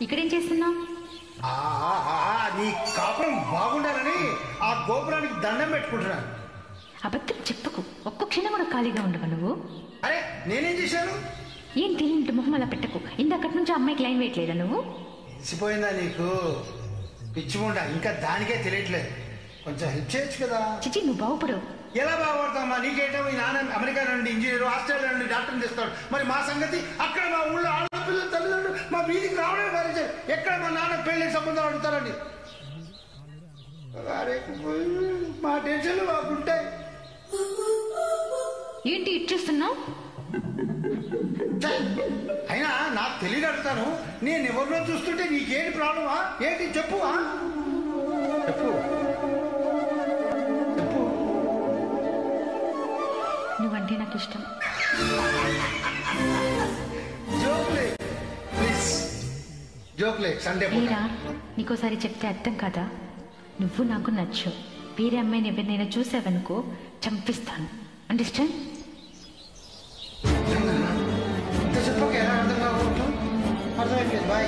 ఇక్కడేం చేస్తున్నావు? నీ కాపురం బాగుండాలని ఆ గోపురానికి దండం పెట్టుకుంటున్నాను. అబద్ధం చెప్పకు. ఒక్క క్షణం కూడా ఖాళీగా ఉండవు నువ్వు. అరే నేనేం చేశాను? ఏం తెలియనట్టు మొహం అలా పెట్టకు. ఇందాకటి నుంచి అమ్మాయికి లైన్ వేయట్లేదా నువ్వు? తెలిసిపోయిందా నీకు? పిచ్చిముండా ఇంకా దానికే తెలియట్లేదు. కొంచెం హెల్ప్ చేయొచ్చు కదా. చిచి నువ్వు బాగుపడవు. ఎలా బాగుపడతామా? నీకేటో ఈ నాన్న అమెరికా నుండి ఇంజనీర్, ఆస్ట్రేలియా నుండి డాక్టర్ని తెస్తాడు. మరి మా సంగతి అక్కడ మా ఊళ్ళో ఆడపిల్లలు తల్లిదండ్రులు మా వీధికి రావడం వారించారు. ఎక్కడ మా నాన్న పెళ్లి సంబంధాలు అడుగుతారండి. మా టెన్షన్లు మాకుంటాయి. ఏంటి ఇచ్చేస్తున్నావు? అయినా నాకు తెలియదు అడుగుతాను. నేను ఎవరినో చూస్తుంటే నీకేంటి ప్రాబ్లమా? ఏంటి చెప్పువా? చెప్పు చెప్పు. నువ్వంటే నాకు ఇష్టం. జోక్లే ప్లీజ్, జోక్లే. సండే ఏరా నీకోసారి చెప్తే అర్థం కదా. నువ్వు నాకు నచ్చు. వేరే అమ్మాయిని ఎవరినైనా చూసావనుకో చంపిస్తాను. అండర్స్టాండ్? ఇంత చెప్పక ఎలా అర్థం కావచ్చు? అర్థమైపోయింది. బాయ్.